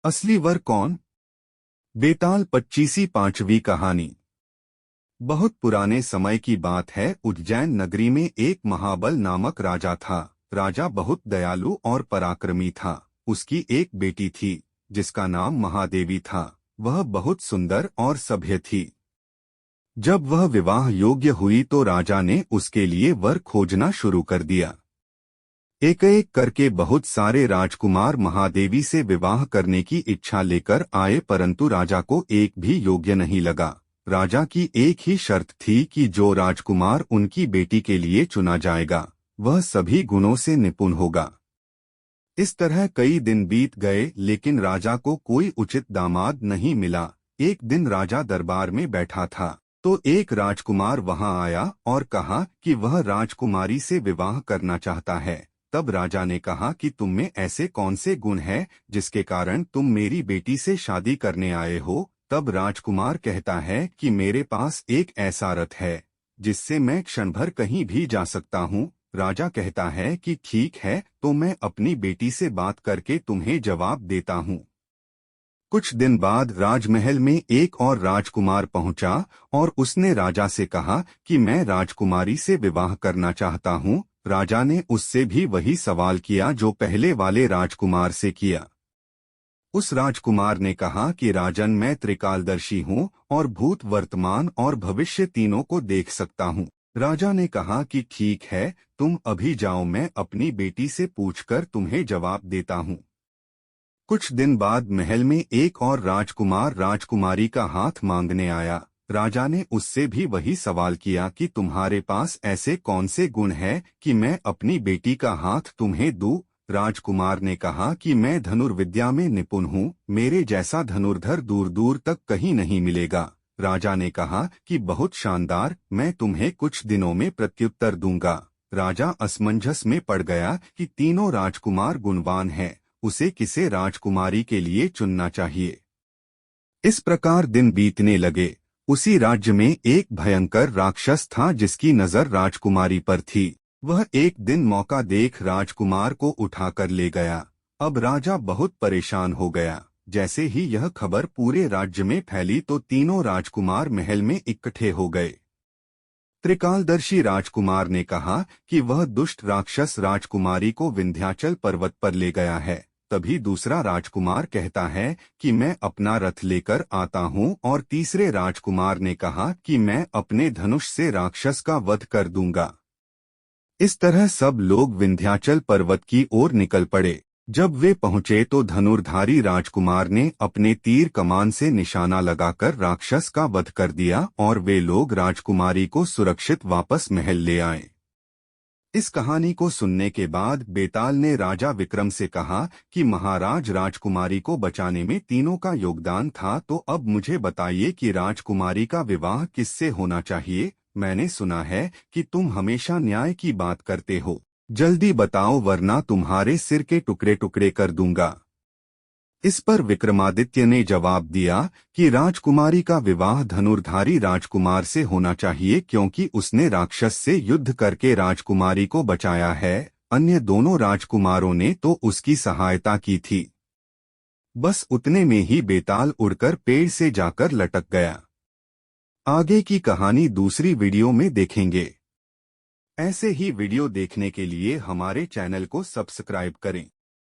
असली वर कौन? बेताल 25वीं कहानी। बहुत पुराने समय की बात है। उज्जैन नगरी में एक महाबल नामक राजा था। राजा बहुत दयालु और पराक्रमी था। उसकी एक बेटी थी जिसका नाम महादेवी था। वह बहुत सुंदर और सभ्य थी। जब वह विवाह योग्य हुई तो राजा ने उसके लिए वर खोजना शुरू कर दिया। एक एक करके बहुत सारे राजकुमार महादेवी से विवाह करने की इच्छा लेकर आए, परंतु राजा को एक भी योग्य नहीं लगा। राजा की एक ही शर्त थी कि जो राजकुमार उनकी बेटी के लिए चुना जाएगा वह सभी गुणों से निपुण होगा। इस तरह कई दिन बीत गए, लेकिन राजा को कोई उचित दामाद नहीं मिला। एक दिन राजा दरबार में बैठा था तो एक राजकुमार वहां आया और कहा कि वह राजकुमारी से विवाह करना चाहता है। तब राजा ने कहा कि तुम में ऐसे कौन से गुण हैं जिसके कारण तुम मेरी बेटी से शादी करने आए हो? तब राजकुमार कहता है कि मेरे पास एक ऐसा रथ है जिससे मैं क्षण भर कहीं भी जा सकता हूँ। राजा कहता है कि ठीक है, तो मैं अपनी बेटी से बात करके तुम्हें जवाब देता हूँ। कुछ दिन बाद राजमहल में एक और राजकुमार पहुंचा और उसने राजा से कहा कि मैं राजकुमारी से विवाह करना चाहता हूं। राजा ने उससे भी वही सवाल किया जो पहले वाले राजकुमार से किया। उस राजकुमार ने कहा कि राजन, मैं त्रिकालदर्शी हूं और भूत, वर्तमान और भविष्य तीनों को देख सकता हूं। राजा ने कहा कि ठीक है, तुम अभी जाओ, मैं अपनी बेटी से पूछकर तुम्हें जवाब देता हूं। कुछ दिन बाद महल में एक और राजकुमार राजकुमारी का हाथ मांगने आया। राजा ने उससे भी वही सवाल किया कि तुम्हारे पास ऐसे कौन से गुण हैं कि मैं अपनी बेटी का हाथ तुम्हें दूं? राजकुमार ने कहा कि मैं धनुर्विद्या में निपुण हूँ, मेरे जैसा धनुर्धर दूर दूर तक कहीं नहीं मिलेगा। राजा ने कहा कि बहुत शानदार, मैं तुम्हें कुछ दिनों में प्रत्युत्तर दूंगा। राजा असमंजस में पड़ गया कि तीनों राजकुमार गुणवान हैं, उसे किसे राजकुमारी के लिए चुनना चाहिए। इस प्रकार दिन बीतने लगे। उसी राज्य में एक भयंकर राक्षस था जिसकी नजर राजकुमारी पर थी। वह एक दिन मौका देख राजकुमार को उठाकर ले गया। अब राजा बहुत परेशान हो गया। जैसे ही यह खबर पूरे राज्य में फैली तो तीनों राजकुमार महल में इकट्ठे हो गए। त्रिकालदर्शी राजकुमार ने कहा कि वह दुष्ट राक्षस राजकुमारी को विंध्याचल पर्वत पर ले गया है। तभी दूसरा राजकुमार कहता है कि मैं अपना रथ लेकर आता हूँ, और तीसरे राजकुमार ने कहा कि मैं अपने धनुष से राक्षस का वध कर दूंगा। इस तरह सब लोग विंध्याचल पर्वत की ओर निकल पड़े। जब वे पहुंचे तो धनुर्धारी राजकुमार ने अपने तीर कमान से निशाना लगाकर राक्षस का वध कर दिया और वे लोग राजकुमारी को सुरक्षित वापस महल ले आए। इस कहानी को सुनने के बाद बेताल ने राजा विक्रम से कहा कि महाराज, राजकुमारी को बचाने में तीनों का योगदान था, तो अब मुझे बताइए कि राजकुमारी का विवाह किससे होना चाहिए? मैंने सुना है कि तुम हमेशा न्याय की बात करते हो। जल्दी बताओ, वरना तुम्हारे सिर के टुकड़े टुकड़े कर दूंगा। इस पर विक्रमादित्य ने जवाब दिया कि राजकुमारी का विवाह धनुर्धारी राजकुमार से होना चाहिए, क्योंकि उसने राक्षस से युद्ध करके राजकुमारी को बचाया है। अन्य दोनों राजकुमारों ने तो उसकी सहायता की थी। बस उतने में ही बेताल उड़कर पेड़ से जाकर लटक गया। आगे की कहानी दूसरी वीडियो में देखेंगे। ऐसे ही वीडियो देखने के लिए हमारे चैनल को सब्सक्राइब करें।